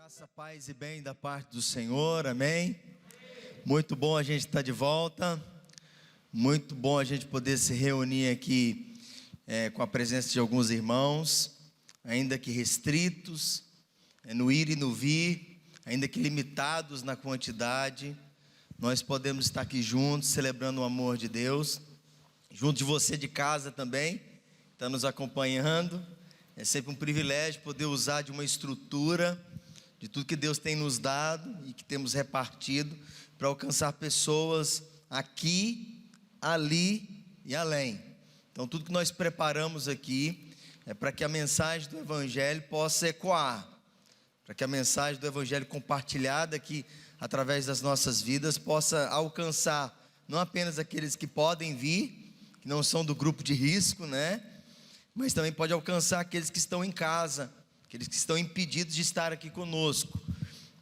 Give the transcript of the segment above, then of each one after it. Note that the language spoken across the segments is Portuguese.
Graça, paz e bem da parte do Senhor, amém? Muito bom a gente estar de volta, muito bom a gente poder se reunir aqui com a presença de alguns irmãos, ainda que restritos, no ir e no vir, ainda que limitados na quantidade, nós podemos estar aqui juntos, celebrando o amor de Deus, junto de você de casa também, está nos acompanhando. É sempre um privilégio poder usar de uma estrutura, de tudo que Deus tem nos dado e que temos repartido para alcançar pessoas aqui, ali e além. Então tudo que nós preparamos aqui é para que a mensagem do Evangelho possa ecoar, para que a mensagem do Evangelho compartilhada aqui através das nossas vidas possa alcançar não apenas aqueles que podem vir, que não são do grupo de risco, mas também pode alcançar aqueles que estão em casa, aqueles que estão impedidos de estar aqui conosco.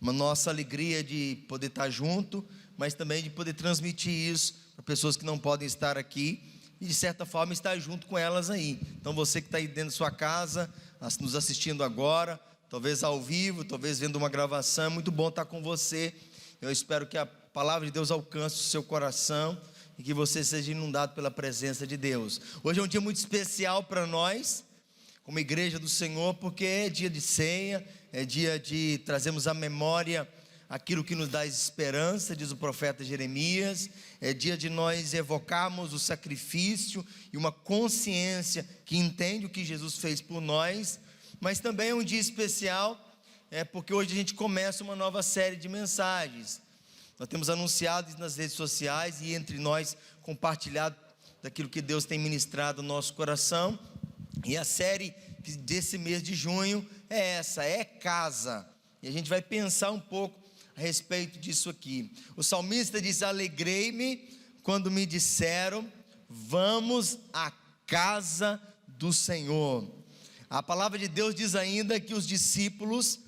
Uma nossa alegria de poder estar junto, mas também de poder transmitir isso para pessoas que não podem estar aqui e de certa forma estar junto com elas aí. Então você que está aí dentro da sua casa, nos assistindo agora, talvez ao vivo, talvez vendo uma gravação, é muito bom estar com você. Eu espero que a palavra de Deus alcance o seu coração e que você seja inundado pela presença de Deus. Hoje é um dia muito especial para nós, como igreja do Senhor, porque é dia de ceia, é dia de trazermos à memória aquilo que nos dá esperança, diz o profeta Jeremias, é dia de nós evocarmos o sacrifício e uma consciência que entende o que Jesus fez por nós, mas também é um dia especial, porque hoje a gente começa uma nova série de mensagens. Nós temos anunciado nas redes sociais e entre nós compartilhado daquilo que Deus tem ministrado no nosso coração. E a série desse mês de junho é essa, é casa. E a gente vai pensar um pouco a respeito disso aqui. O salmista diz: alegrei-me quando me disseram, vamos à casa do Senhor. A palavra de Deus diz ainda que os discípulos,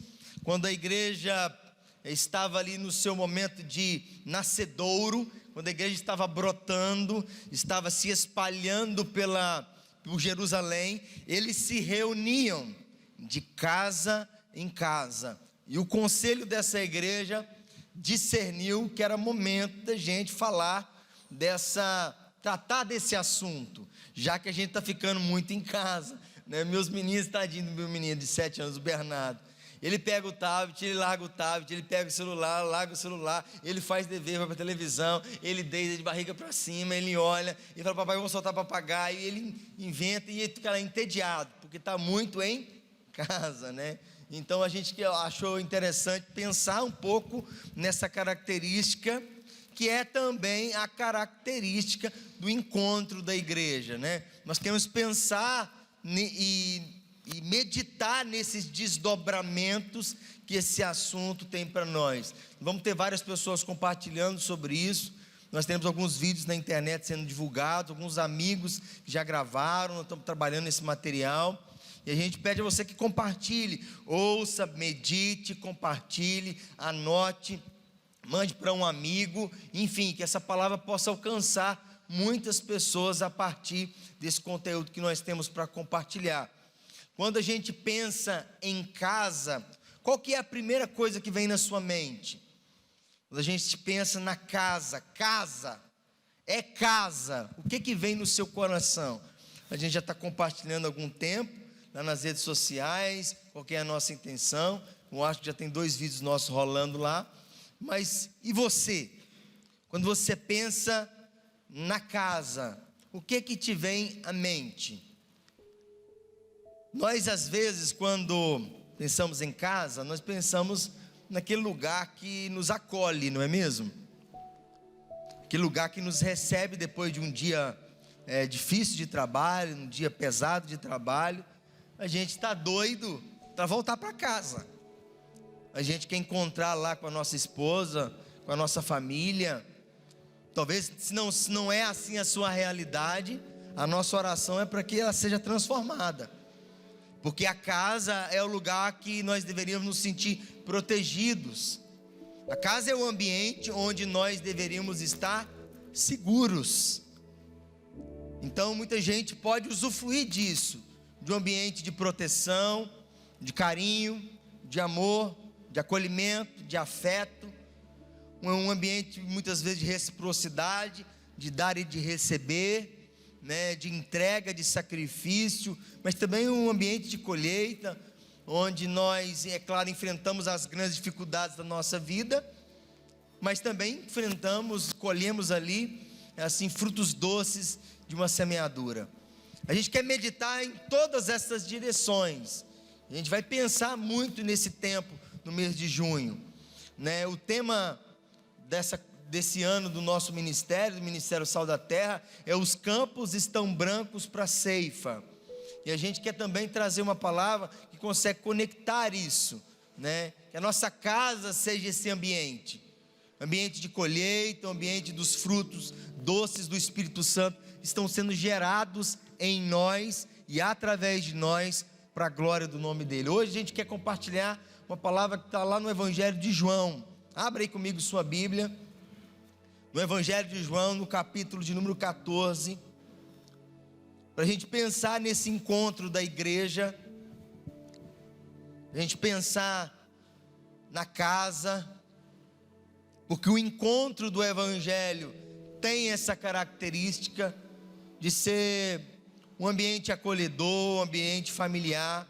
quando a igreja estava ali no seu momento de nascedouro, quando a igreja estava brotando, estava se espalhando por Jerusalém, eles se reuniam de casa em casa, e o conselho dessa igreja discerniu que era momento da gente tratar desse assunto, já que a gente está ficando muito em casa, Meus meninos, tadinho do meu menino de 7 anos, o Bernardo, ele pega o tablet, ele larga o tablet, ele pega o celular, larga o celular, ele faz dever, vai para a televisão, ele deita de barriga para cima, ele olha, e fala: papai, vamos soltar papagaio, e ele inventa, e ele fica lá entediado, porque está muito em casa, Então a gente achou interessante pensar um pouco nessa característica, que é também a característica do encontro da igreja, Nós queremos pensar e meditar nesses desdobramentos que esse assunto tem para nós. Vamos ter várias pessoas compartilhando sobre isso. Nós temos alguns vídeos na internet sendo divulgados, alguns amigos que já gravaram, nós estamos trabalhando nesse material, e a gente pede a você que compartilhe, ouça, medite, compartilhe, anote, mande para um amigo, enfim, que essa palavra possa alcançar muitas pessoas a partir desse conteúdo que nós temos para compartilhar. Quando a gente pensa em casa, qual que é a primeira coisa que vem na sua mente? Quando a gente pensa na casa, é casa, o que vem no seu coração? A gente já está compartilhando há algum tempo, lá nas redes sociais, qual que é a nossa intenção? Eu acho que já tem 2 vídeos nossos rolando lá, mas e você? Quando você pensa na casa, o que te vem à mente? Nós às vezes, quando pensamos em casa, nós pensamos naquele lugar que nos acolhe, não é mesmo? Aquele lugar que nos recebe depois de um dia difícil de trabalho, um dia pesado de trabalho. A gente está doido para voltar para casa. A gente quer encontrar lá com a nossa esposa, com a nossa família. Talvez, se não é assim a sua realidade, a nossa oração é para que ela seja transformada. Porque a casa é o lugar que nós deveríamos nos sentir protegidos. A casa é o ambiente onde nós deveríamos estar seguros. Então muita gente pode usufruir disso, de um ambiente de proteção, de carinho, de amor, de acolhimento, de afeto, um ambiente muitas vezes de reciprocidade, de dar e de receber, né, de entrega, de sacrifício, mas também um ambiente de colheita, onde nós, é claro, enfrentamos as grandes dificuldades da nossa vida, mas também colhemos ali, assim, frutos doces de uma semeadura. A gente quer meditar em todas essas direções. A gente vai pensar muito nesse tempo, no mês de junho, né? O tema desse ano do nosso ministério, do Ministério Sal da Terra, é: os campos estão brancos para a ceifa. E a gente quer também trazer uma palavra que consegue conectar isso, né? Que a nossa casa seja esse ambiente de colheita, ambiente dos frutos doces do Espírito Santo, estão sendo gerados em nós e através de nós, para a glória do nome dele. Hoje a gente quer compartilhar uma palavra que está lá no Evangelho de João. Abra aí comigo sua Bíblia, no Evangelho de João, no capítulo de número 14, para a gente pensar nesse encontro da igreja, a gente pensar na casa, porque o encontro do Evangelho tem essa característica de ser um ambiente acolhedor, um ambiente familiar.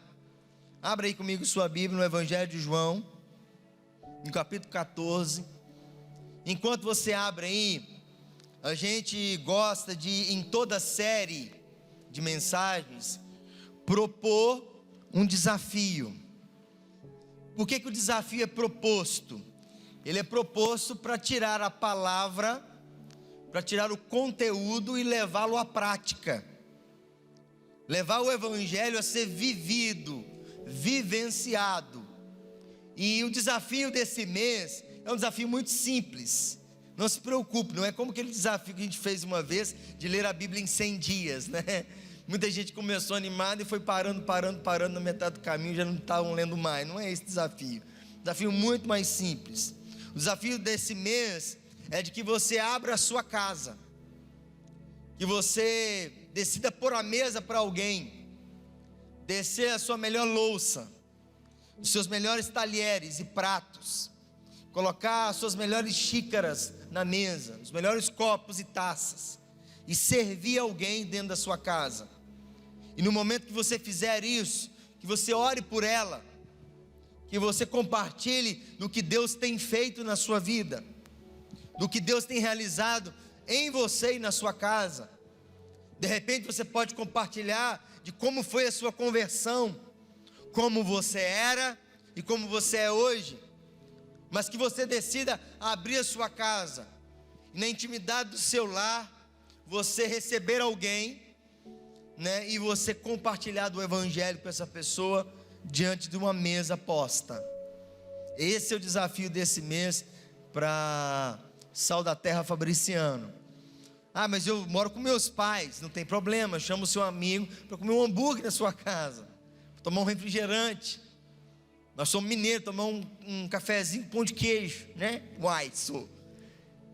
Abra aí comigo sua Bíblia no Evangelho de João, no capítulo 14. Enquanto você abre aí, a gente gosta de, em toda série de mensagens, propor um desafio. Por que o desafio é proposto? Ele é proposto para tirar a palavra, para tirar o conteúdo e levá-lo à prática. Levar o Evangelho a ser vivido, vivenciado. E o desafio desse mês é um desafio muito simples. Não se preocupe, não é como aquele desafio que a gente fez uma vez, de ler a Bíblia em 100 dias, né? Muita gente começou animada e foi parando na metade do caminho, já não estavam lendo mais. Não é esse desafio. Desafio muito mais simples. O desafio desse mês é de que você abra a sua casa, que você decida pôr a mesa para alguém, descer a sua melhor louça, os seus melhores talheres e pratos, colocar as suas melhores xícaras na mesa, os melhores copos e taças, e servir alguém dentro da sua casa. E no momento que você fizer isso, que você ore por ela, que você compartilhe do que Deus tem feito na sua vida, do que Deus tem realizado em você e na sua casa. De repente você pode compartilhar de como foi a sua conversão, como você era e como você é hoje, mas que você decida abrir a sua casa, e na intimidade do seu lar, você receber alguém, né, e você compartilhar do Evangelho com essa pessoa, diante de uma mesa posta. Esse é o desafio desse mês, para Sal da Terra Fabriciano. Ah, mas eu moro com meus pais. Não tem problema, chama o seu amigo para comer um hambúrguer na sua casa, tomar um refrigerante. Nós somos mineiros, tomar um cafezinho, pão de queijo, né? Uai, sou.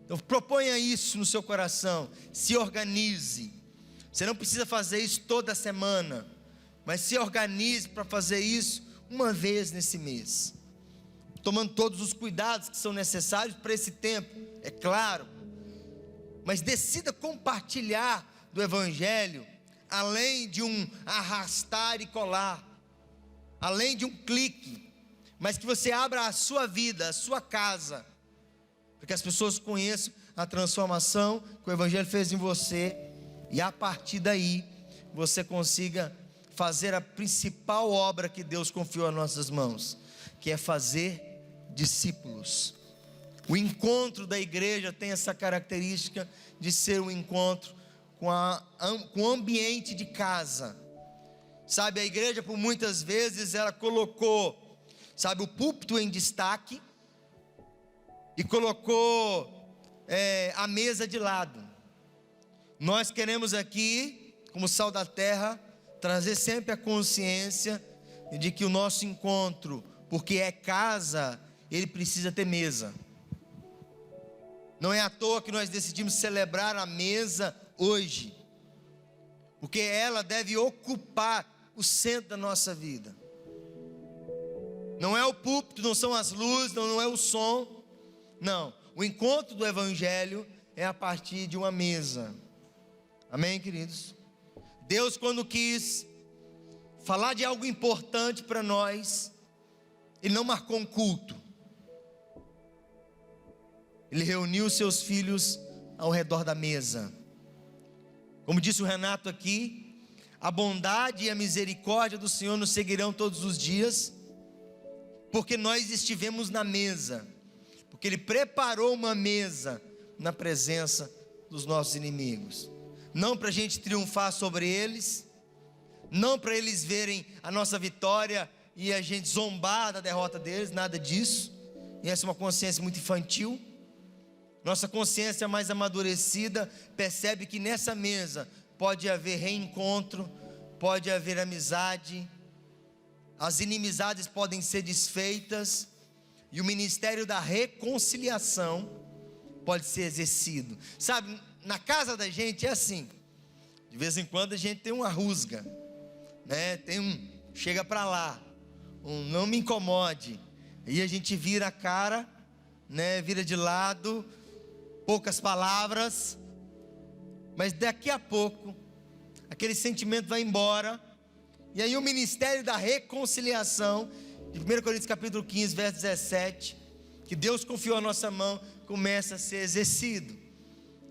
Então proponha isso no seu coração, se organize. Você não precisa fazer isso toda semana, mas se organize para fazer isso uma vez nesse mês, tomando todos os cuidados que são necessários para esse tempo, é claro. Mas decida compartilhar do Evangelho, além de um arrastar e colar, além de um clique, mas que você abra a sua vida, a sua casa, para que as pessoas conheçam a transformação que o Evangelho fez em você, e a partir daí você consiga fazer a principal obra que Deus confiou às nossas mãos, que é fazer discípulos. O encontro da igreja tem essa característica de ser um encontro com o ambiente de casa. Sabe, a igreja por muitas vezes ela colocou, sabe, o púlpito em destaque e colocou a mesa de lado. Nós queremos aqui, como Sal da Terra, trazer sempre a consciência de que o nosso encontro, porque é casa, ele precisa ter mesa. Não é à toa que nós decidimos celebrar a mesa hoje, porque ela deve ocupar o centro da nossa vida. Não é o púlpito, não são as luzes, não é o som. Não, o encontro do Evangelho é a partir de uma mesa. Amém, queridos? Deus, quando quis falar de algo importante para nós, Ele não marcou um culto. Ele reuniu os seus filhos ao redor da mesa. Como disse o Renato aqui, a bondade e a misericórdia do Senhor nos seguirão todos os dias, porque nós estivemos na mesa, porque Ele preparou uma mesa na presença dos nossos inimigos, não para a gente triunfar sobre eles, não para eles verem a nossa vitória e a gente zombar da derrota deles, nada disso. E essa é uma consciência muito infantil. Nossa consciência mais amadurecida percebe que nessa mesa pode haver reencontro, pode haver amizade, as inimizades podem ser desfeitas, e o ministério da reconciliação pode ser exercido. Sabe, na casa da gente é assim, de vez em quando a gente tem uma rusga, né? Chega para lá, não me incomode, e a gente vira a cara, né? Vira de lado, poucas palavras, mas daqui a pouco aquele sentimento vai embora, e aí o ministério da reconciliação, de 1 Coríntios capítulo 15, verso 17, que Deus confiou a nossa mão, começa a ser exercido.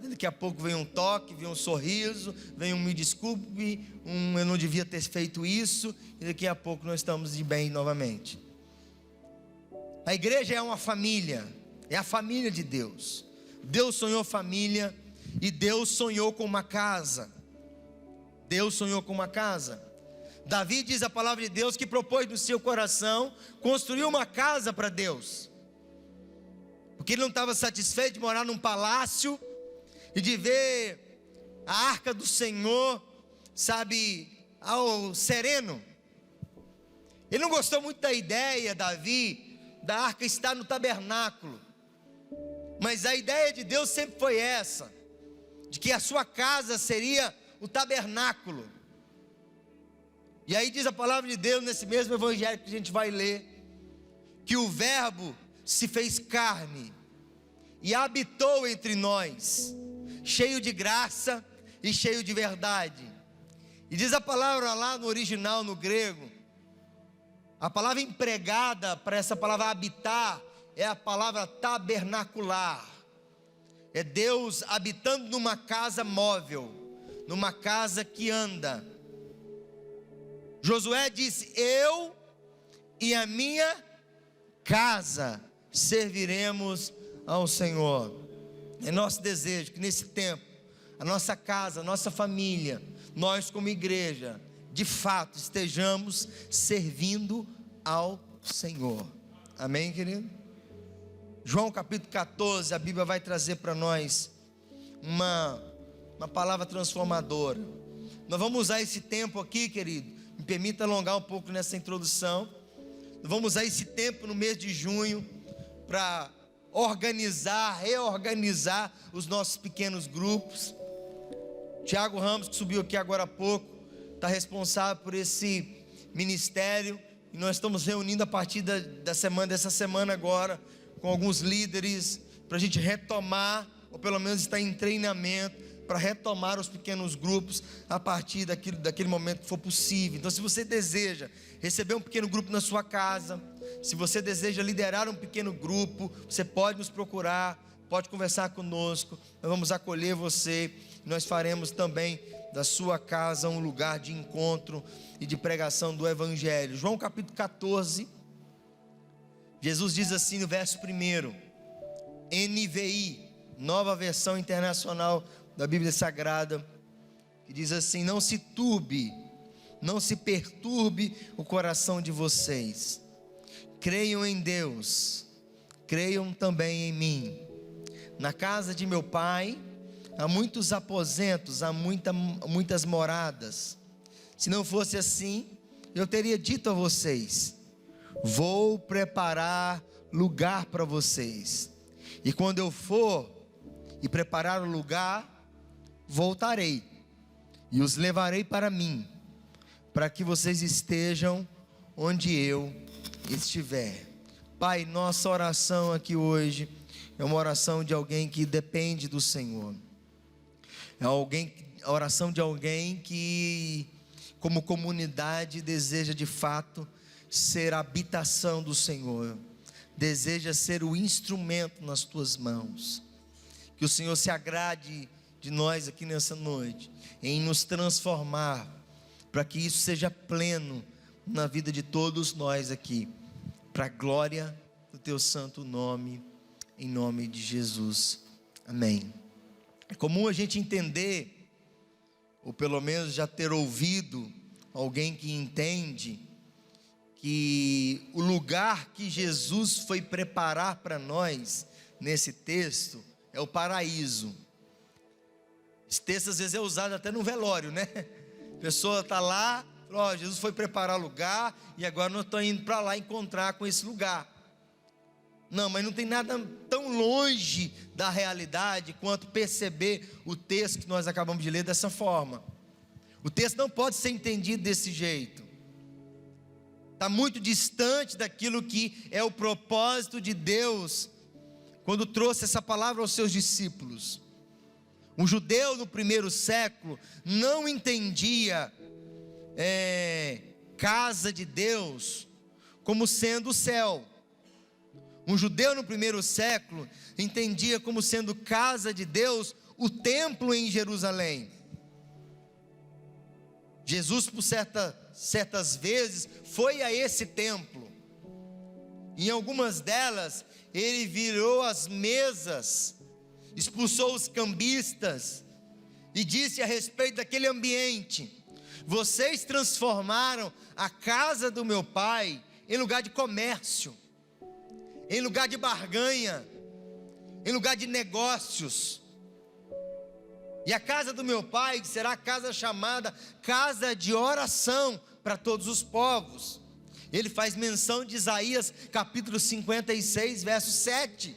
Daqui a pouco vem um toque, vem um sorriso, vem um me desculpe, eu não devia ter feito isso, e daqui a pouco nós estamos de bem novamente. A igreja é uma família, é a família de Deus. Deus sonhou família, e Deus sonhou com uma casa. Deus sonhou com uma casa. Davi diz a palavra de Deus que propôs no seu coração construir uma casa para Deus, porque ele não estava satisfeito de morar num palácio e de ver a arca do Senhor, sabe, ao sereno. Ele não gostou muito da ideia, Davi, da arca estar no tabernáculo, mas a ideia de Deus sempre foi essa, de que a sua casa seria o tabernáculo. E aí diz a palavra de Deus nesse mesmo evangelho que a gente vai ler, que o verbo se fez carne e habitou entre nós, cheio de graça e cheio de verdade. E diz a palavra lá no original, no grego, a palavra empregada para essa palavra habitar é a palavra tabernacular. É Deus habitando numa casa móvel, numa casa que anda. Josué disse: eu e a minha casa serviremos ao Senhor. É nosso desejo que nesse tempo, a nossa casa, a nossa família, nós como igreja, de fato estejamos servindo ao Senhor. Amém, querido? João capítulo 14, a Bíblia vai trazer para nós uma palavra transformadora. Nós vamos usar esse tempo aqui, querido, me permita alongar um pouco nessa introdução. Nós vamos usar esse tempo no mês de junho para reorganizar os nossos pequenos grupos. Tiago Ramos, que subiu aqui agora há pouco, está responsável por esse ministério, e nós estamos reunindo a partir dessa semana agora, com alguns líderes, para a gente retomar, ou pelo menos estar em treinamento, para retomar os pequenos grupos, a partir daquele momento que for possível. Então, se você deseja receber um pequeno grupo na sua casa, se você deseja liderar um pequeno grupo, você pode nos procurar, pode conversar conosco, nós vamos acolher você, nós faremos também da sua casa um lugar de encontro e de pregação do Evangelho. João capítulo 14, Jesus diz assim no verso 1, NVI, Nova Versão Internacional da Bíblia Sagrada, que diz assim: não se perturbe o coração de vocês, creiam em Deus, creiam também em mim. Na casa de meu pai há muitos aposentos, há muitas moradas. Se não fosse assim, eu teria dito a vocês: vou preparar lugar para vocês, e quando eu for e preparar o lugar, voltarei e os levarei para mim, para que vocês estejam onde eu estiver. Pai, nossa oração aqui hoje é uma oração de alguém que depende do Senhor. A oração de alguém que, como comunidade, deseja de fato ser a habitação do Senhor, deseja ser o instrumento nas tuas mãos. Que o Senhor se agrade de nós aqui nessa noite, em nos transformar, para que isso seja pleno na vida de todos nós aqui, para a glória do teu santo nome, em nome de Jesus, amém. É comum a gente entender, ou pelo menos já ter ouvido alguém que entende, que o lugar que Jesus foi preparar para nós, nesse texto, é o paraíso. Esse texto às vezes é usado até no velório, né? A pessoa está lá, ó, Jesus foi preparar lugar, e agora nós estamos indo para lá encontrar com esse lugar. Não, mas não tem nada tão longe da realidade quanto perceber o texto que nós acabamos de ler dessa forma. O texto não pode ser entendido desse jeito. Está muito distante daquilo que é o propósito de Deus, quando trouxe essa palavra aos seus discípulos. Um judeu no primeiro século não entendia casa de Deus como sendo o céu. Um judeu no primeiro século entendia como sendo casa de Deus o templo em Jerusalém. Jesus, por certas vezes, foi a esse templo. Em algumas delas, ele virou as mesas, expulsou os cambistas e disse a respeito daquele ambiente: vocês transformaram a casa do meu pai em lugar de comércio, em lugar de barganha, em lugar de negócios. E a casa do meu pai será a casa chamada casa de oração para todos os povos. Ele faz menção de Isaías capítulo 56, verso 7,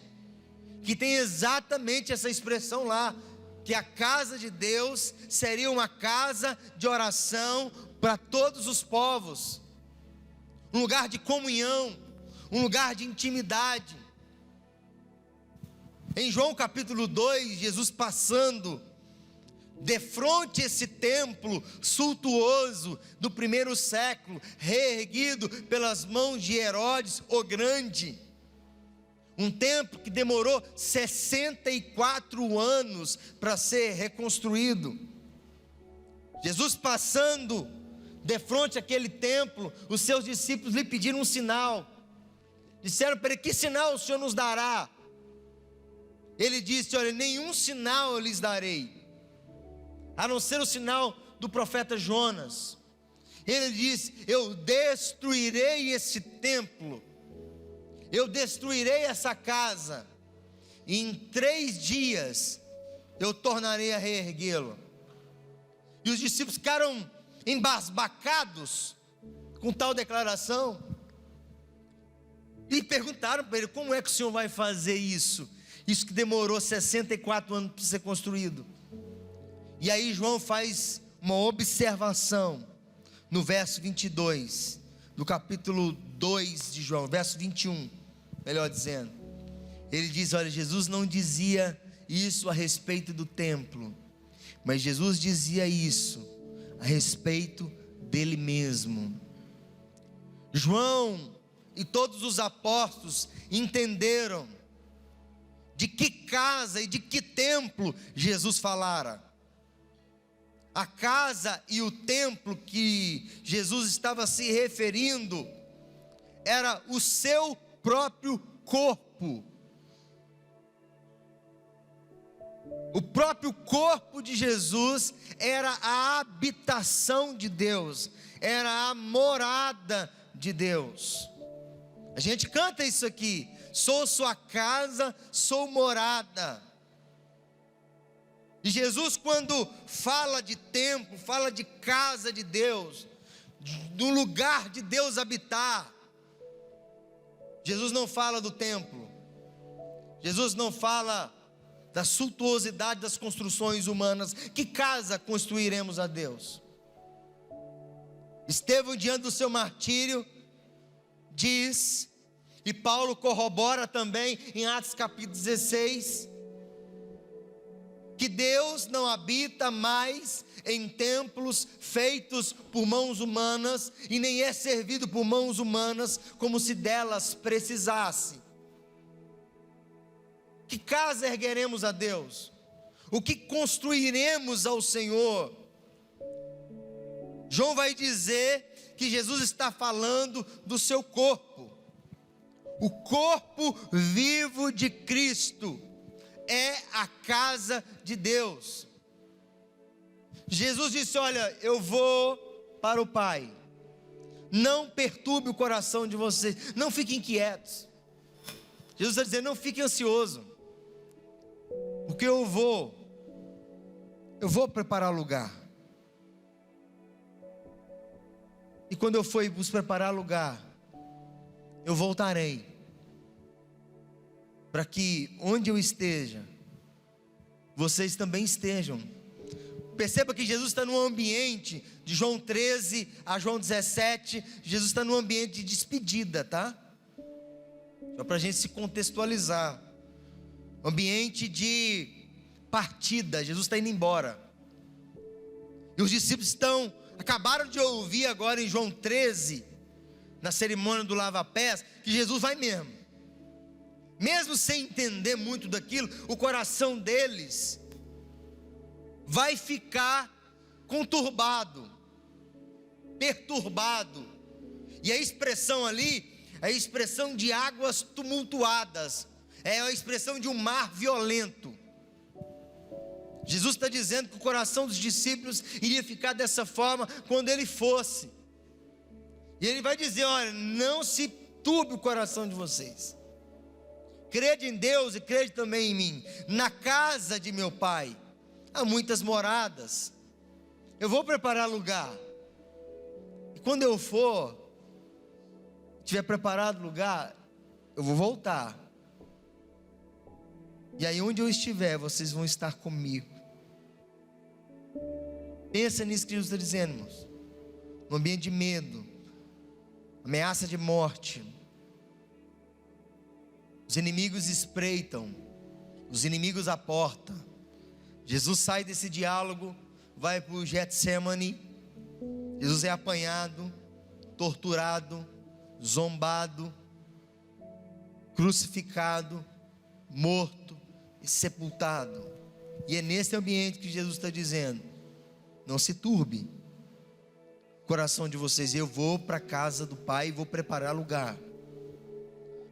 que tem exatamente essa expressão lá, que a casa de Deus seria uma casa de oração para todos os povos, um lugar de comunhão, um lugar de intimidade. Em João capítulo 2, Jesus passando defronte esse templo suntuoso do primeiro século, reerguido pelas mãos de Herodes o Grande, um templo que demorou 64 anos para ser reconstruído. Jesus passando defronte àquele templo, os seus discípulos lhe pediram um sinal. Disseram para ele: que sinal o Senhor nos dará? Ele disse: olha, nenhum sinal eu lhes darei, a não ser o sinal do profeta Jonas. Ele disse: eu destruirei esse templo, eu destruirei essa casa, e em 3 dias eu tornarei a reerguê-lo. E os discípulos ficaram embasbacados com tal declaração, e perguntaram para ele: como é que o Senhor vai fazer isso? Isso que demorou 64 anos para ser construído. E aí João faz uma observação no verso 22 do capítulo 2 de João, verso 21, melhor dizendo. Ele diz: olha, Jesus não dizia isso a respeito do templo, mas Jesus dizia isso a respeito dele mesmo. João e todos os apóstolos entenderam de que casa e de que templo Jesus falara. A casa e o templo que Jesus estava se referindo era o seu próprio corpo. O próprio corpo de Jesus era a habitação de Deus, era a morada de Deus. A gente canta isso aqui: sou sua casa, sou morada. E Jesus, quando fala de templo, fala de casa de Deus, do lugar de Deus habitar, Jesus não fala do templo, Jesus não fala da suntuosidade das construções humanas. Que casa construiremos a Deus? Estevão, diante do seu martírio, diz, e Paulo corrobora também em Atos capítulo 16, que Deus não habita mais em templos feitos por mãos humanas, e nem é servido por mãos humanas, como se delas precisasse. Que casa ergueremos a Deus? O que construiremos ao Senhor? João vai dizer que Jesus está falando do seu corpo. O corpo vivo de Cristo é a casa de Deus. Jesus disse: olha, eu vou para o Pai, não perturbe o coração de vocês, não fiquem inquietos. Jesus está dizendo: não fiquem ansiosos, porque eu vou preparar lugar. E quando eu for vos preparar lugar, eu voltarei, para que onde eu esteja, vocês também estejam. Perceba que Jesus está num ambiente, de João 13 a João 17, Jesus está num ambiente de despedida, tá? Só para a gente se contextualizar. Ambiente de partida, Jesus está indo embora. E os discípulos acabaram de ouvir agora em João 13, na cerimônia do lava-pés, que Jesus vai mesmo. Mesmo sem entender muito daquilo, o coração deles vai ficar conturbado, perturbado. E a expressão ali, é a expressão de águas tumultuadas, é a expressão de um mar violento. Jesus está dizendo que o coração dos discípulos iria ficar dessa forma quando ele fosse. E ele vai dizer: olha, não se turbe o coração de vocês. Crede em Deus e crede também em mim. Na casa de meu Pai há muitas moradas. Eu vou preparar lugar. E quando eu tiver preparado lugar, eu vou voltar. E aí onde eu estiver, vocês vão estar comigo. Pensa nisso que Jesus está dizendo, irmãos. No ambiente de medo, ameaça de morte, os inimigos espreitam, os inimigos à porta. Jesus sai desse diálogo, vai para o Getsemane. Jesus é apanhado, torturado, zombado, crucificado, morto e sepultado. E é nesse ambiente que Jesus está dizendo: não se turbe o coração de vocês, eu vou para a casa do Pai e vou preparar lugar.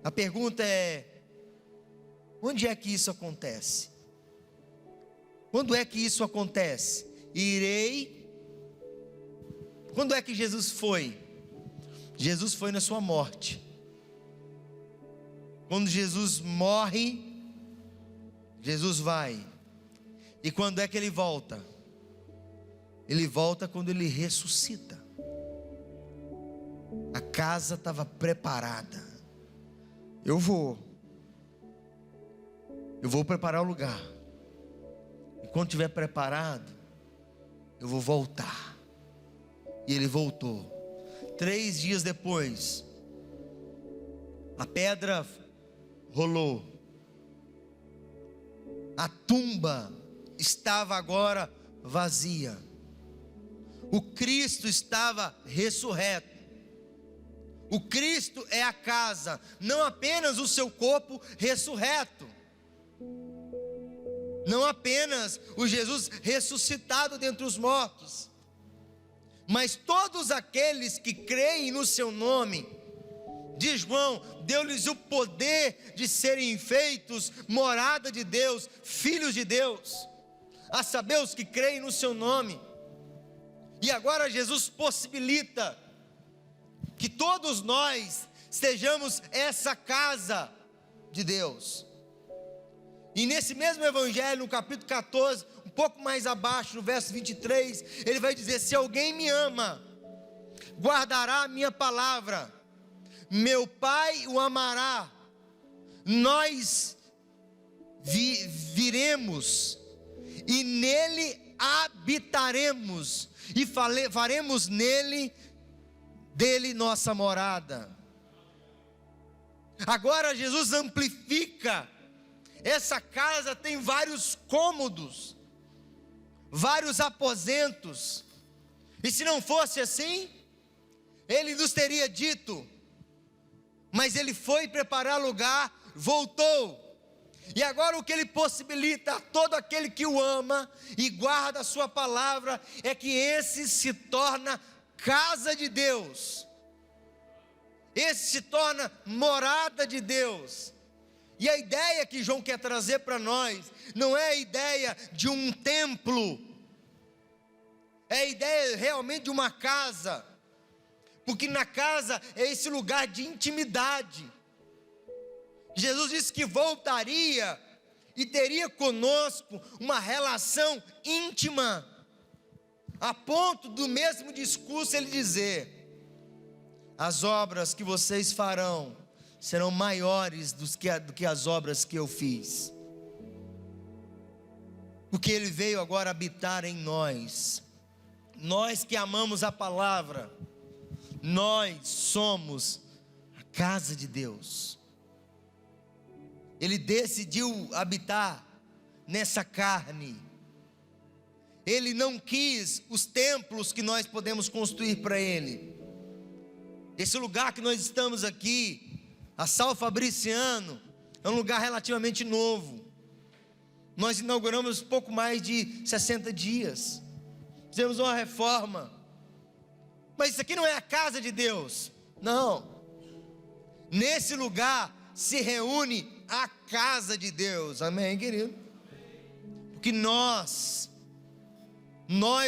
A pergunta é: onde é que isso acontece? Quando é que isso acontece? Quando é que Jesus foi? Jesus foi na sua morte. Quando Jesus morre, Jesus vai. E quando é que ele volta? Ele volta quando ele ressuscita. A casa estava preparada. Eu vou preparar o lugar. E quando estiver preparado, eu vou voltar. E ele voltou. 3 dias depois, a pedra rolou. A tumba estava agora vazia. O Cristo estava ressurreto. O Cristo é a casa, não apenas o seu corpo ressurreto, não apenas o Jesus ressuscitado dentre os mortos, mas todos aqueles que creem no seu nome. De João, deu-lhes o poder de serem feitos morada de Deus, filhos de Deus, a saber, os que creem no seu nome. E agora Jesus possibilita que todos nós sejamos essa casa de Deus. E nesse mesmo evangelho, no capítulo 14, um pouco mais abaixo, no verso 23, ele vai dizer: se alguém me ama, guardará a minha palavra, meu Pai o amará, nós viremos e nele habitaremos e faremos dele nossa morada. Agora Jesus amplifica. Essa casa tem vários cômodos, vários aposentos. E se não fosse assim, Ele nos teria dito. Mas Ele foi preparar lugar, voltou. E agora o que Ele possibilita a todo aquele que o ama e guarda a sua palavra, é que esse se torna casa de Deus. Esse se torna morada de Deus. E a ideia que João quer trazer para nós, não é a ideia de um templo, é a ideia realmente de uma casa. Porque na casa é esse lugar de intimidade. Jesus disse que voltaria e teria conosco uma relação íntima, a ponto do mesmo discurso Ele dizer: as obras que vocês farão serão maiores do que as obras que eu fiz. Porque Ele veio agora habitar em nós. Nós que amamos a palavra, nós somos a casa de Deus. Ele decidiu habitar nessa carne. Ele não quis os templos que nós podemos construir para Ele. Esse lugar que nós estamos aqui, a Sal Fabriciano, é um lugar relativamente novo. Nós inauguramos pouco mais de 60 dias. Fizemos uma reforma. Mas isso aqui não é a casa de Deus. Não. Nesse lugar se reúne a casa de Deus. Amém, querido? Porque nós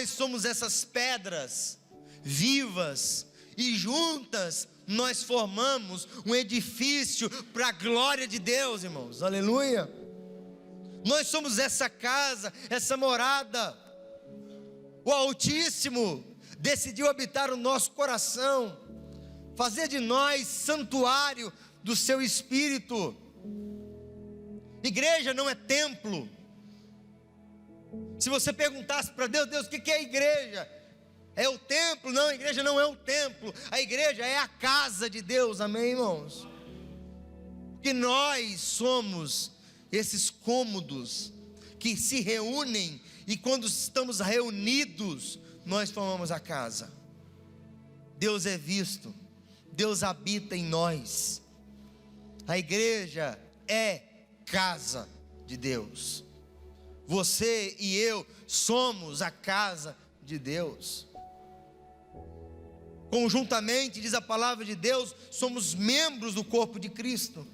somos essas pedras vivas, e juntas nós formamos um edifício para a glória de Deus, irmãos. Aleluia. Nós somos essa casa, essa morada. O Altíssimo decidiu habitar o nosso coração, fazer de nós santuário do seu Espírito. Igreja não é templo. Se você perguntasse para Deus: Deus, o que é a igreja? É o templo? Não, a igreja não é o templo. A igreja é a casa de Deus. Amém, irmãos? Porque nós somos esses cômodos que se reúnem, e quando estamos reunidos, nós formamos a casa. Deus é visto, Deus habita em nós. A igreja é casa de Deus. Você e eu somos a casa de Deus. Conjuntamente, diz a palavra de Deus, somos membros do corpo de Cristo.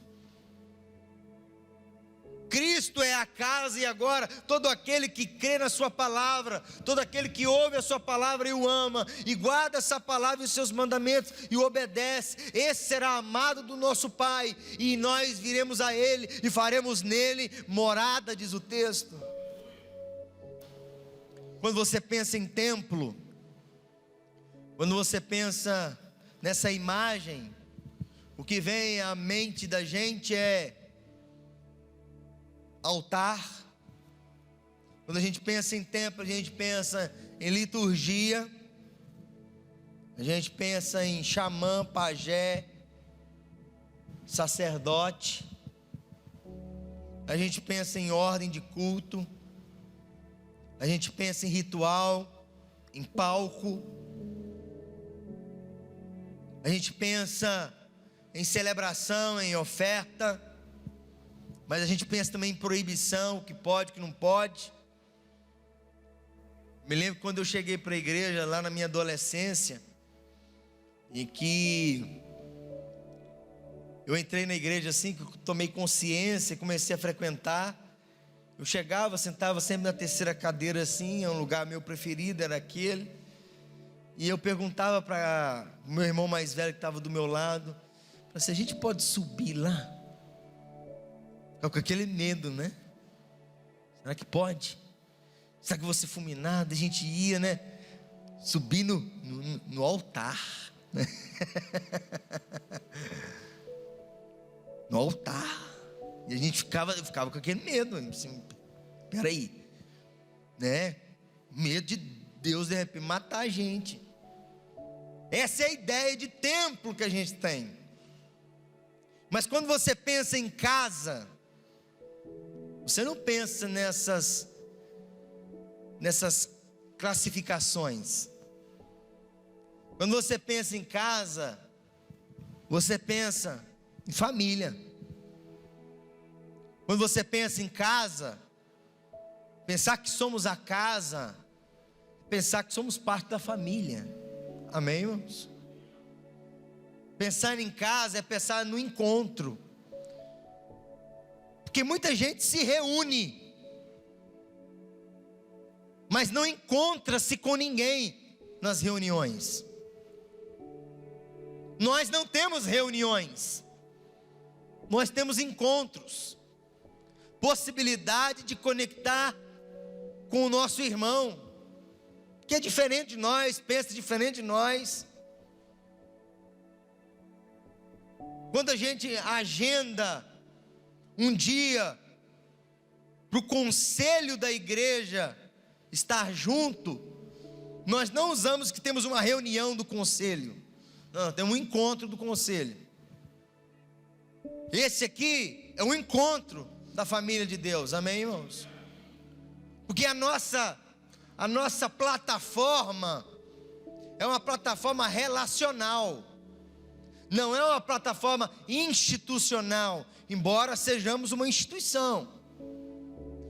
Cristo é a casa, e agora todo aquele que crê na sua palavra, todo aquele que ouve a sua palavra e o ama, e guarda essa palavra e os seus mandamentos e o obedece, esse será amado do nosso Pai, e nós viremos a Ele e faremos nele morada, diz o texto. Quando você pensa em templo, quando você pensa nessa imagem, o que vem à mente da gente é altar. Quando a gente pensa em templo, a gente pensa em liturgia, a gente pensa em xamã, pajé, sacerdote, a gente pensa em ordem de culto, a gente pensa em ritual, em palco, a gente pensa em celebração, em oferta, mas a gente pensa também em proibição, o que pode, o que não pode. Me lembro quando eu cheguei para a igreja, lá na minha adolescência, e que eu entrei na igreja assim, que eu tomei consciência, comecei a frequentar. Eu chegava, sentava sempre na terceira cadeira assim, é um lugar meu preferido, era aquele. E eu perguntava para o meu irmão mais velho que estava do meu lado, se a gente pode subir lá? Com aquele medo, né? Será que pode? Será que você fulminado? A gente ia, né? Subir no altar, né? No altar. E a gente ficava com aquele medo, assim, peraí, né? Medo de Deus de repente matar a gente. Essa é a ideia de templo que a gente tem. Mas quando você pensa em casa, você não pensa nessas classificações. Quando você pensa em casa, você pensa em família. Quando você pensa em casa, pensar que somos a casa, pensar que somos parte da família. Amém, irmãos? Pensar em casa é pensar no encontro. Porque muita gente se reúne, mas não encontra-se com ninguém nas reuniões. Nós não temos reuniões, nós temos encontros, possibilidade de conectar com o nosso irmão, que é diferente de nós, pensa diferente de nós. Quando a gente agenda um dia para o conselho da igreja estar junto, nós não usamos que temos uma reunião do conselho. Não, temos um encontro do conselho. Esse aqui é um encontro da família de Deus, amém, irmãos? Porque a nossa plataforma é uma plataforma relacional, não é uma plataforma institucional, embora sejamos uma instituição,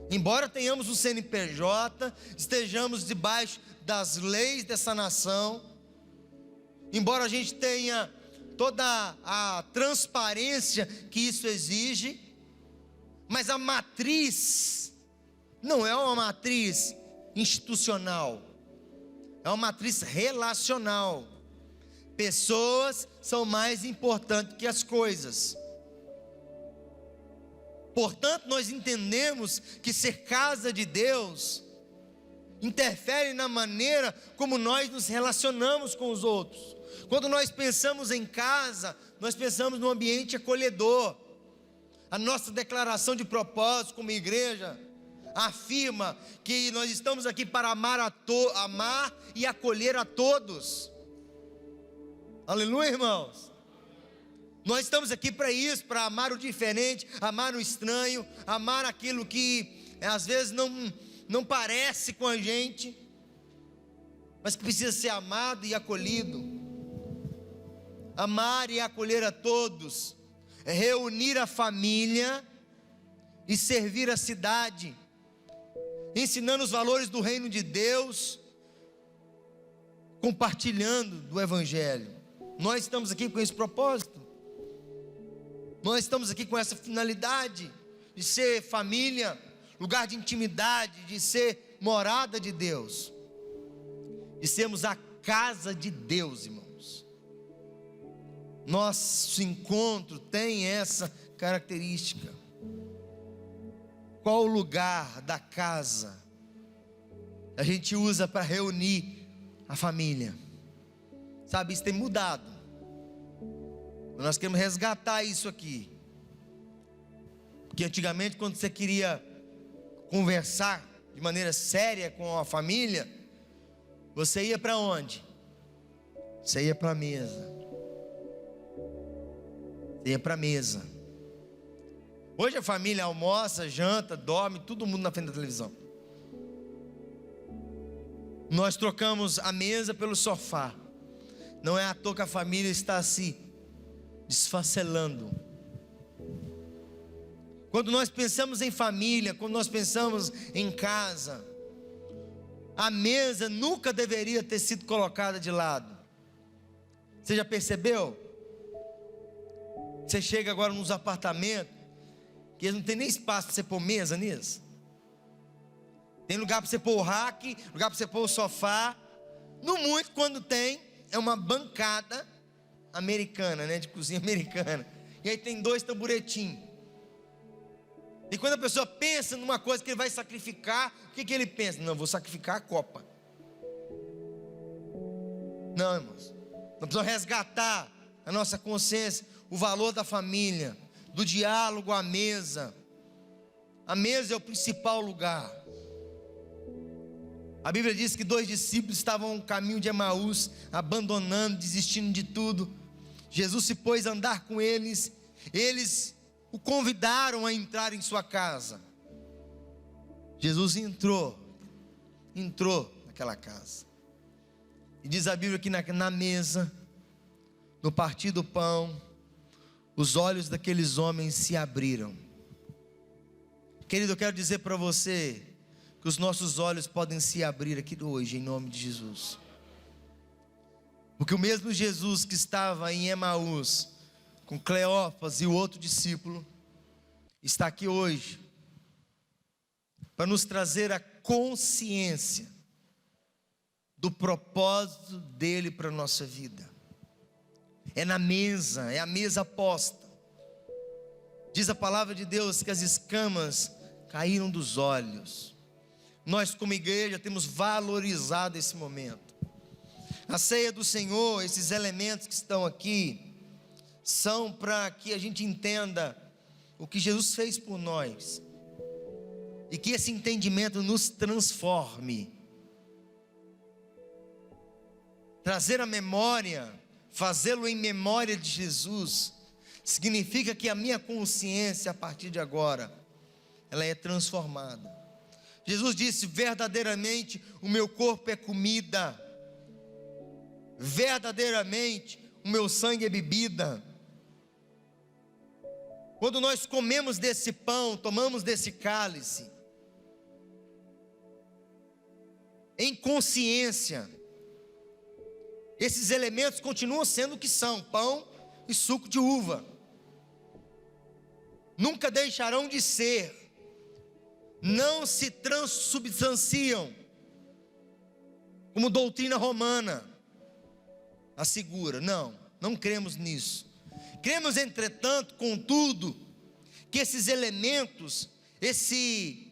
embora tenhamos um CNPJ, estejamos debaixo das leis dessa nação, embora a gente tenha toda a transparência que isso exige, mas a matriz não é uma matriz institucional, é uma matriz relacional. Pessoas são mais importantes que as coisas. Portanto, nós entendemos que ser casa de Deus interfere na maneira como nós nos relacionamos com os outros. Quando nós pensamos em casa, nós pensamos num ambiente acolhedor. A nossa declaração de propósito como igreja afirma que nós estamos aqui para amar e acolher a todos. Aleluia, irmãos. Nós estamos aqui para isso, para amar o diferente, amar o estranho, amar aquilo que às vezes não parece com a gente, mas que precisa ser amado e acolhido. Amar e acolher a todos é reunir a família e servir a cidade, ensinando os valores do reino de Deus, compartilhando do evangelho. Nós estamos aqui com esse propósito, nós estamos aqui com essa finalidade de ser família, lugar de intimidade, de ser morada de Deus, de sermos a casa de Deus, irmãos. Nosso encontro tem essa característica. Qual o lugar da casa a gente usa para reunir a família? Sabe, isso tem mudado. Nós queremos resgatar isso aqui. Porque antigamente, quando você queria conversar de maneira séria com a família, você ia para onde? Você ia para a mesa. Você ia para a mesa. Hoje a família almoça, janta, dorme, todo mundo na frente da televisão. Nós trocamos a mesa pelo sofá. Não é à toa que a família está se desfacelando. Quando nós pensamos em família, quando nós pensamos em casa, a mesa nunca deveria ter sido colocada de lado. Você já percebeu? Você chega agora nos apartamentos, que eles não tem nem espaço para você pôr mesa nisso. Tem lugar para você pôr o rack, lugar para você pôr o sofá. No muito, quando tem, é uma bancada americana, né, de cozinha americana. E aí tem 2 tamburetinhos. E quando a pessoa pensa numa coisa que ele vai sacrificar, o que ele pensa? Não, vou sacrificar a copa. Não, irmãos. Nós precisamos resgatar a nossa consciência, o valor da família, do diálogo à mesa. A mesa é o principal lugar. A Bíblia diz que 2 discípulos estavam no caminho de Emaús, abandonando, desistindo de tudo. Jesus se pôs a andar com eles Eles o convidaram a entrar em sua casa. Jesus entrou naquela casa. E diz a Bíblia que na mesa, no partir do pão, os olhos daqueles homens se abriram. Querido, eu quero dizer para você que os nossos olhos podem se abrir aqui hoje, em nome de Jesus. Porque o mesmo Jesus que estava em Emaús, com Cleófas e o outro discípulo, está aqui hoje, para nos trazer a consciência do propósito dele para a nossa vida. É na mesa, é a mesa posta. Diz a palavra de Deus que as escamas caíram dos olhos. Nós como igreja temos valorizado esse momento. A ceia do Senhor, esses elementos que estão aqui, são para que a gente entenda o que Jesus fez por nós. E que esse entendimento nos transforme. Trazer a memória, fazê-lo em memória de Jesus, significa que a minha consciência, a partir de agora, ela é transformada. Jesus disse: verdadeiramente o meu corpo é comida, verdadeiramente o meu sangue é bebida. Quando nós comemos desse pão, tomamos desse cálice, em consciência, esses elementos continuam sendo o que são: pão e suco de uva. Nunca deixarão de ser. Não se transubstanciam, como doutrina romana assegura. Não cremos nisso. Cremos, entretanto, contudo, que esses elementos, esse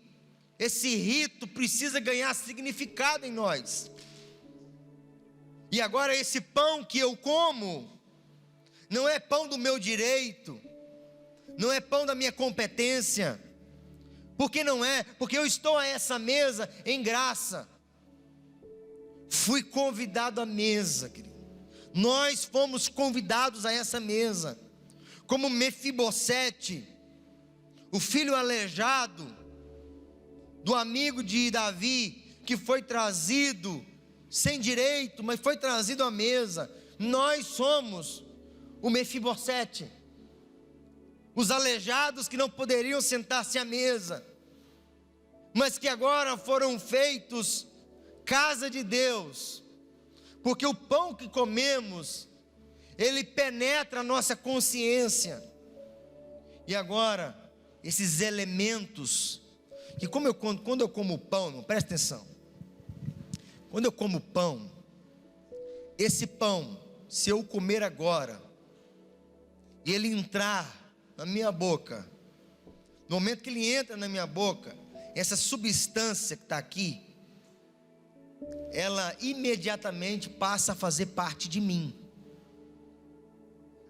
rito precisa ganhar significado em nós. E agora esse pão que eu como, não é pão do meu direito, não é pão da minha competência. Por que não é? Porque eu estou a essa mesa em graça. Fui convidado à mesa, querido. Nós fomos convidados a essa mesa. Como Mefibosete, o filho aleijado do amigo de Davi, que foi trazido sem direito, mas foi trazido à mesa. Nós somos o Mefibosete, os aleijados que não poderiam sentar-se à mesa, mas que agora foram feitos casa de Deus, porque o pão que comemos, ele penetra a nossa consciência. E agora, esses elementos, que quando eu como pão, presta atenção, quando eu como pão, esse pão, se eu comer agora, e ele entrar na minha boca, no momento que ele entra na minha boca, essa substância que está aqui, ela imediatamente passa a fazer parte de mim.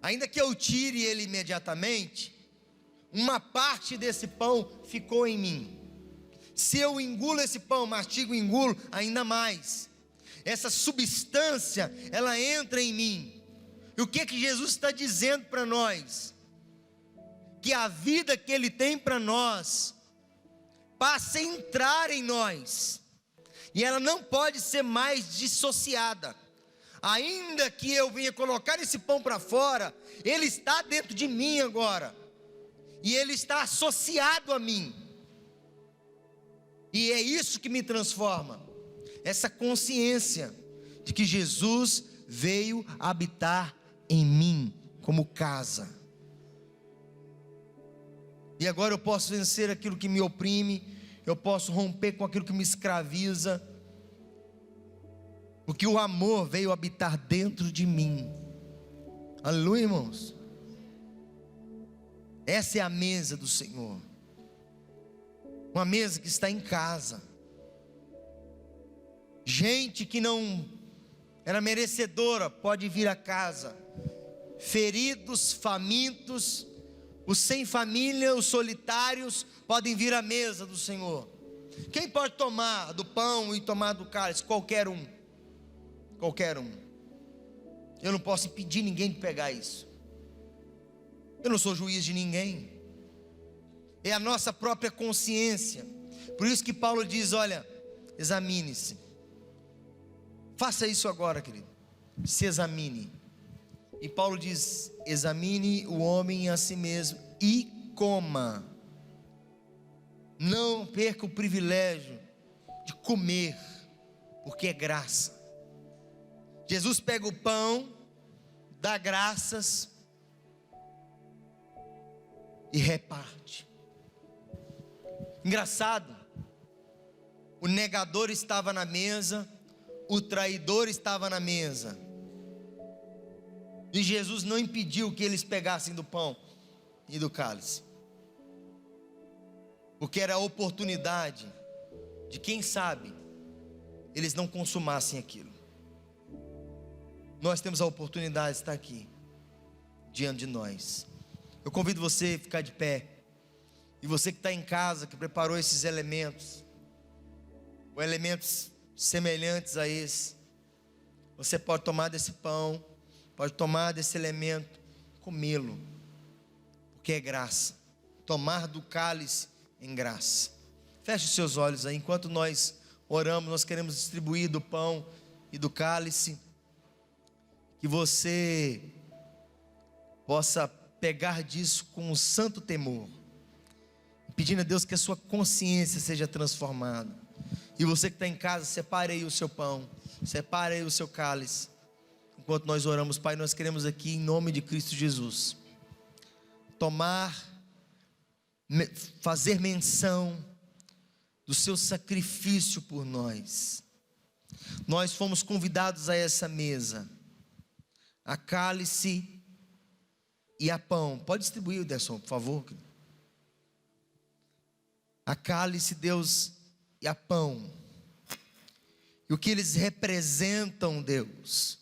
Ainda que eu tire ele imediatamente, uma parte desse pão ficou em mim. Se eu engulo esse pão, mastigo e engulo, ainda mais. Essa substância, ela entra em mim. E o que Jesus está dizendo para nós? Que a vida que Ele tem para nós, passa a entrar em nós. E ela não pode ser mais dissociada. Ainda que eu venha colocar esse pão para fora, ele está dentro de mim agora. E ele está associado a mim. E é isso que me transforma. Essa consciência de que Jesus veio habitar em mim como casa. E agora eu posso vencer aquilo que me oprime. Eu posso romper com aquilo que me escraviza. Porque o amor veio habitar dentro de mim. Aleluia, irmãos. Essa é a mesa do Senhor. Uma mesa que está em casa. Gente que não era merecedora pode vir a casa. Feridos, famintos, os sem família, os solitários podem vir à mesa do Senhor. Quem pode tomar do pão e tomar do cálice? Qualquer um. Qualquer um. Eu não posso impedir ninguém de pegar isso. Eu não sou juiz de ninguém. É a nossa própria consciência. Por isso que Paulo diz, olha, examine-se. Faça isso agora, querido. Se examine. E Paulo diz, examine o homem a si mesmo e coma. Não perca o privilégio de comer, porque é graça. Jesus pega o pão, dá graças e reparte. Engraçado, o negador estava na mesa, o traidor estava na mesa, e Jesus não impediu que eles pegassem do pão e do cálice, porque era a oportunidade de, quem sabe, eles não consumassem aquilo. Nós temos a oportunidade de estar aqui, diante de nós. Eu convido você a ficar de pé. E você que está em casa, que preparou esses elementos, ou elementos semelhantes a esse, você pode tomar desse pão, pode tomar desse elemento, comê-lo, porque é graça. Tomar do cálice em graça. Feche os seus olhos aí, enquanto nós oramos, nós queremos distribuir do pão e do cálice, que você possa pegar disso com um santo temor, pedindo a Deus que a sua consciência seja transformada. E você que está em casa, separe aí o seu pão, separe aí o seu cálice, enquanto nós oramos. Pai, nós queremos aqui, em nome de Cristo Jesus, fazer menção do seu sacrifício por nós. Nós fomos convidados a essa mesa, a cálice e a pão. Pode distribuir, Derson, por favor. A cálice, Deus, e a pão, e o que eles representam, Deus,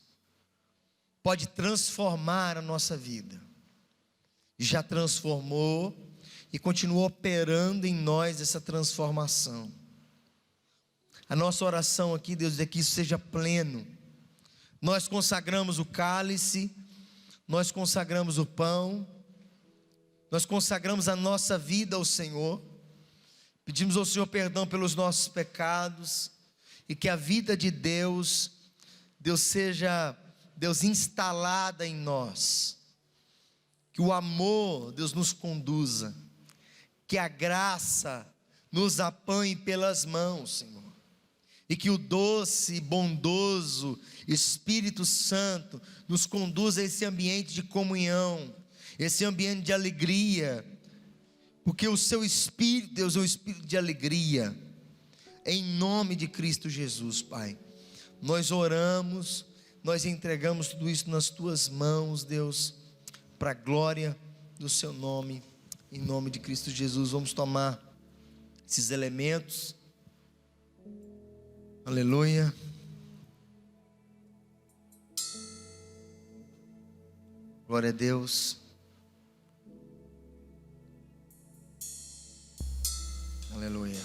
pode transformar a nossa vida. Já transformou e continua operando em nós essa transformação. A nossa oração aqui, Deus, é que isso seja pleno. Nós consagramos o cálice, nós consagramos o pão, nós consagramos a nossa vida ao Senhor. Pedimos ao Senhor perdão pelos nossos pecados, e que a vida de Deus seja, Deus, instalada em nós. Que o amor, Deus, nos conduza. Que a graça nos apanhe pelas mãos, Senhor. E que o doce e bondoso Espírito Santo nos conduza a esse ambiente de comunhão, esse ambiente de alegria, porque o seu Espírito, Deus, é um Espírito de alegria. Em nome de Cristo Jesus, Pai, nós oramos, nós entregamos tudo isso nas tuas mãos, Deus, para a glória do seu nome. Em nome de Cristo Jesus, vamos tomar esses elementos. Aleluia. Glória a Deus. Aleluia.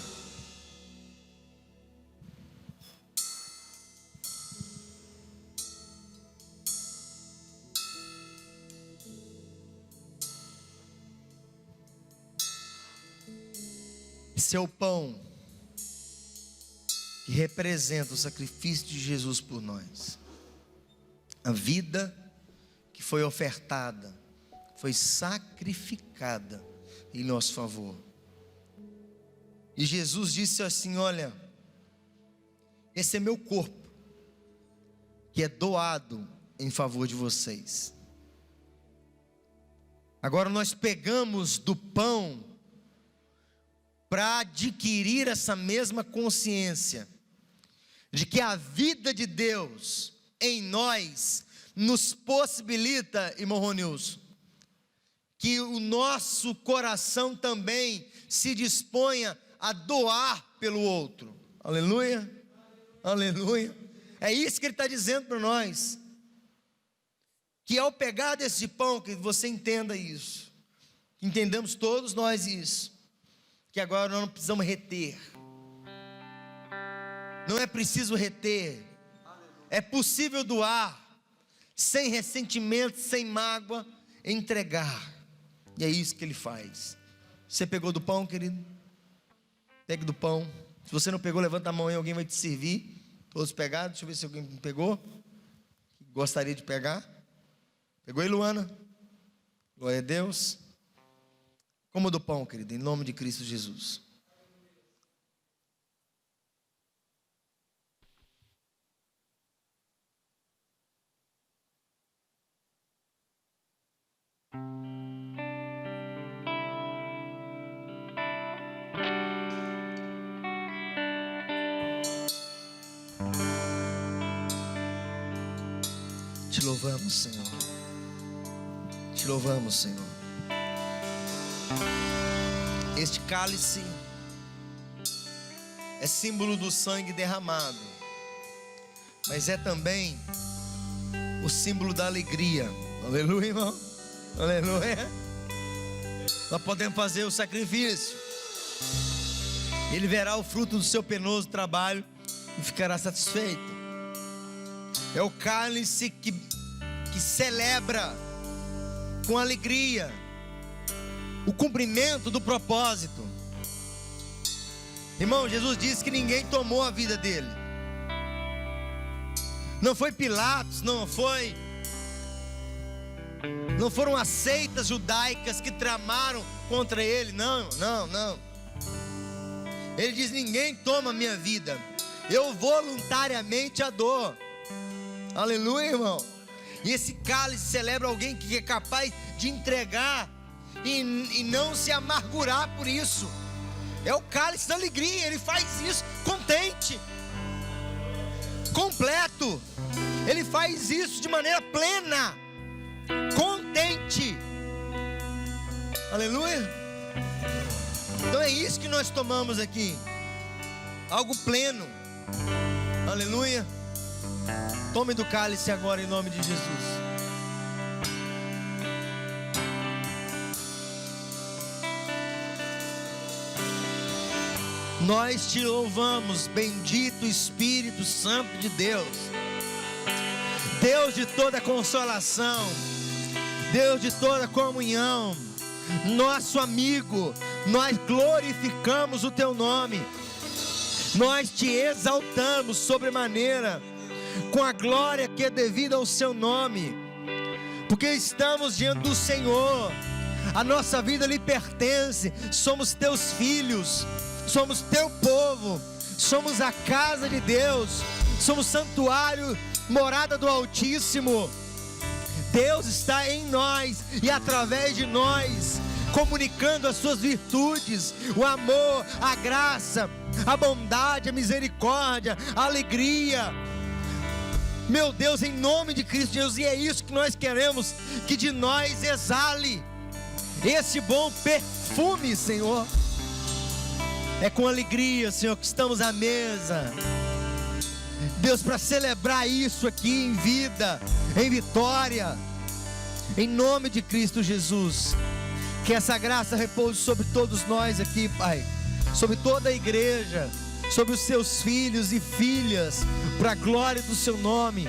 Esse é o pão que representa o sacrifício de Jesus por nós. A vida que foi ofertada, foi sacrificada em nosso favor. E Jesus disse assim: olha, esse é meu corpo, que é doado em favor de vocês. Agora nós pegamos do pão para adquirir essa mesma consciência de que a vida de Deus em nós nos possibilita, irmão Ronilson, que o nosso coração também se disponha a doar pelo outro. Aleluia, aleluia. É isso que ele está dizendo para nós, que ao pegar desse pão, que você entenda isso, entendamos todos nós isso, que agora nós não precisamos reter, não é preciso reter, é possível doar, sem ressentimento, sem mágoa, entregar. E é isso que Ele faz. Você pegou do pão, querido? Pegue do pão. Se você não pegou, levanta a mão aí, alguém vai te servir. Todos pegaram? Deixa eu ver se alguém pegou. Gostaria de pegar. Pegou aí, Luana? Glória a Deus. Coma do pão, querido, em nome de Cristo Jesus. Te louvamos, Senhor. Te louvamos, Senhor. Este cálice é símbolo do sangue derramado, mas é também o símbolo da alegria. Aleluia, irmão. Aleluia. Nós podemos fazer o sacrifício. Ele verá o fruto do seu penoso trabalho e ficará satisfeito. É o cálice que celebra com alegria o cumprimento do propósito. Irmão, Jesus disse que ninguém tomou a vida dele. Não foi Pilatos, não foram as seitas judaicas que tramaram contra ele. Não. Ele diz: ninguém toma a minha vida, eu voluntariamente a dou. Aleluia, irmão. E esse cálice celebra alguém que é capaz de entregar e não se amargurar por isso. É o cálice da alegria. Ele faz isso contente, completo. Ele faz isso de maneira plena, contente. Aleluia. Então é isso que nós tomamos aqui, algo pleno. Aleluia. Tome do cálice agora em nome de Jesus. Nós te louvamos, bendito Espírito Santo de Deus, Deus de toda consolação, Deus de toda comunhão, nosso amigo. Nós glorificamos o teu nome, nós te exaltamos sobremaneira, com a glória que é devida ao seu nome, porque estamos diante do Senhor. A nossa vida lhe pertence, somos teus filhos, somos teu povo, somos a casa de Deus, somos santuário, morada do Altíssimo. Deus está em nós e através de nós, comunicando as suas virtudes, o amor, a graça, a bondade, a misericórdia, a alegria. Meu Deus, em nome de Cristo Jesus, e é isso que nós queremos, que de nós exale esse bom perfume, Senhor. É com alegria, Senhor, que estamos à mesa, Deus, para celebrar isso aqui em vida, em vitória, em nome de Cristo Jesus. Que essa graça repouse sobre todos nós aqui, Pai, sobre toda a igreja, sobre os seus filhos e filhas, para a glória do seu nome.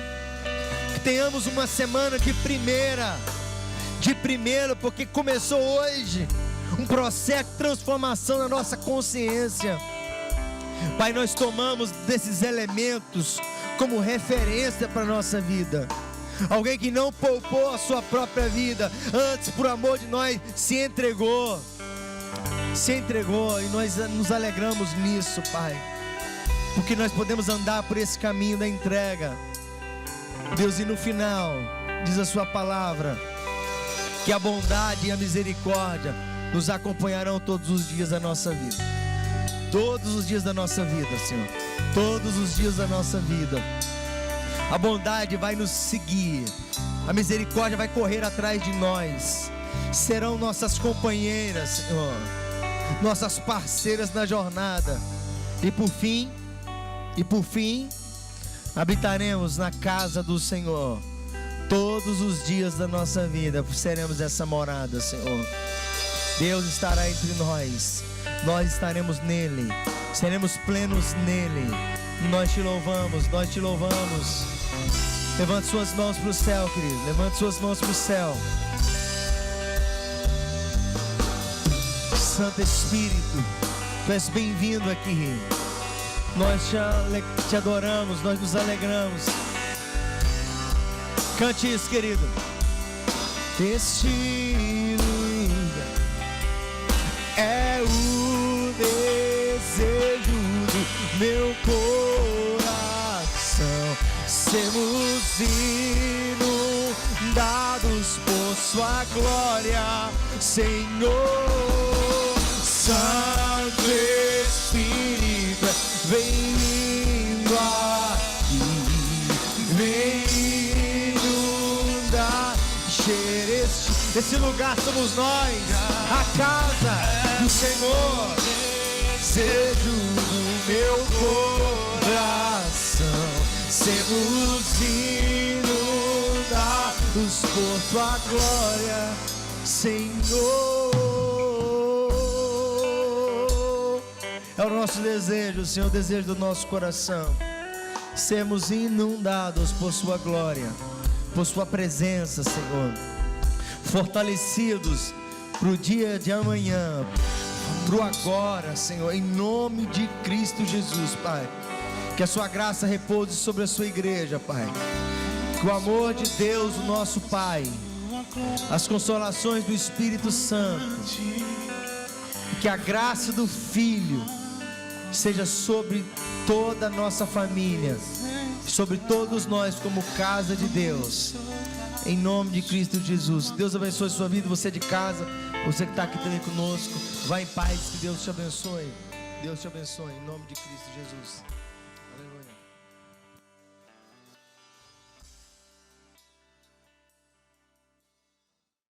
Que tenhamos uma semana de primeira, porque começou hoje um processo de transformação na nossa consciência. Pai, nós tomamos desses elementos como referência para a nossa vida. Alguém que não poupou a sua própria vida, antes por amor de nós se entregou, e nós nos alegramos nisso, Pai, porque nós podemos andar por esse caminho da entrega, Deus. E no final, diz a sua palavra, que a bondade e a misericórdia nos acompanharão todos os dias da nossa vida. Todos os dias da nossa vida, Senhor. Todos os dias da nossa vida. A bondade vai nos seguir, a misericórdia vai correr atrás de nós. Serão nossas companheiras, Senhor, nossas parceiras na jornada. E por fim, habitaremos na casa do Senhor todos os dias da nossa vida. Seremos essa morada, Senhor. Deus estará entre nós, nós estaremos nele, seremos plenos nele. Nós te louvamos, nós te louvamos. Levante suas mãos para o céu, querido. Levante suas mãos para o céu. Santo Espírito, Tu és bem-vindo aqui. Nós te adoramos, nós nos alegramos. Cante isso, querido. Este lugar é o desejo do meu coração, sermos inundados por Sua glória, Senhor. Santo Espírito, vem vindo aqui, vem inundar, encher esse lugar. Somos nós, a casa do Senhor. Desejo do meu coração, sermos inundados por Tua glória, Senhor. É o nosso desejo, Senhor, o desejo do nosso coração, sermos inundados por Sua glória, por Sua presença, Senhor, fortalecidos para o dia de amanhã, para o agora, Senhor, em nome de Cristo Jesus, Pai. Que a Sua graça repouse sobre a Sua igreja, Pai. Que o amor de Deus, o nosso Pai, as consolações do Espírito Santo, que a graça do Filho seja sobre toda a nossa família, sobre todos nós como casa de Deus, em nome de Cristo Jesus. Deus abençoe a sua vida, você de casa, você que está aqui também conosco. Vá em paz, que Deus te abençoe. Deus te abençoe, em nome de Cristo Jesus.